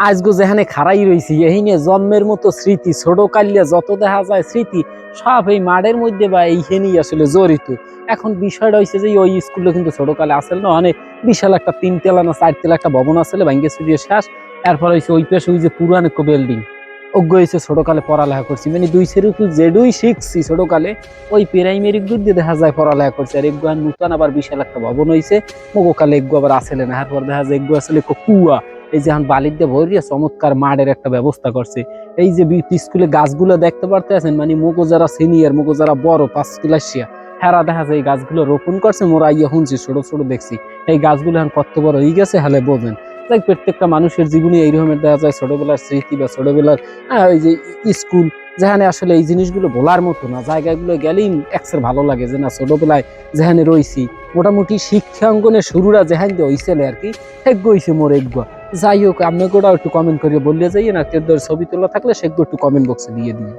আজগো যেখানে খাড়াই রয়েছি এহিনে জন্মের মতো স্মৃতি ছোট কালিয়া যত দেখা যায় স্মৃতি সব এই মাঠের মধ্যে বা এইখানেই আসলে জড়িত। এখন বিষয়টা হয়েছে যে ওই স্কুলে কিন্তু ছোটকালে আসলে না অনেক বিশাল একটা 3 তলা না 4 তলা একটা ভবন আসলে ভাঙ্গে চুরিয়ে শেষ। এরপর হয়েছে ওই পাশে ওই যে পুরান একটা বিল্ডিং অজ্ঞ হয়েছে। ছোটকালে পড়ালেখা করছি মানে দুই সেরকম যেডুই শিখছি ছোটকালে ওই প্রাইমারি গুড দিয়ে দেখা যায় পড়ালেখা করছে। আর এগুলো নূতন আবার বিশাল একটা ভবন হয়েছে মগকালে এগুলো আবার আসলে না। এরপর দেখা যায় এগুলো আসলে কুয়া এই যে এখন বালির দিয়ে ভরিয়া চমৎকার মাঠের একটা ব্যবস্থা করছে। এই যে স্কুলে গাছগুলো দেখতে পারতে আছেন মানে মগো যারা সিনিয়র মগো যারা বড় 5 ক্লাসিয়া হেরা দেখা যায় এই গাছগুলো রোপণ করছে। মোরা ইয়ে শুনছি ছোট ছোট দেখছি এই গাছগুলো এখন কত বড় হয়ে গেছে হালে বোঝেন। তাই প্রত্যেকটা মানুষের জীবনে এই রকমের দেখা যায় ছোটবেলার স্মৃতি বা ছোটবেলার ওই যে স্কুল যেখানে আসলে এই জিনিসগুলো বলার মতো না। জায়গাগুলো গেলেই এক্সের ভালো লাগে যে না ছোটবেলায় যেখানে রয়েছি মোটামুটি শিক্ষাঙ্গনের শুরুরা যেখান দিয়ে হয়েছিল আর কি হেগ্য হয়েছে মোর এগ্য। যাই হোক আপনাকে ওটাও একটু কমেন্ট করে বললে যাই না কেউ ছবি তোলা থাকলে সেগুলো একটু কমেন্ট বক্সে দিয়ে দিই।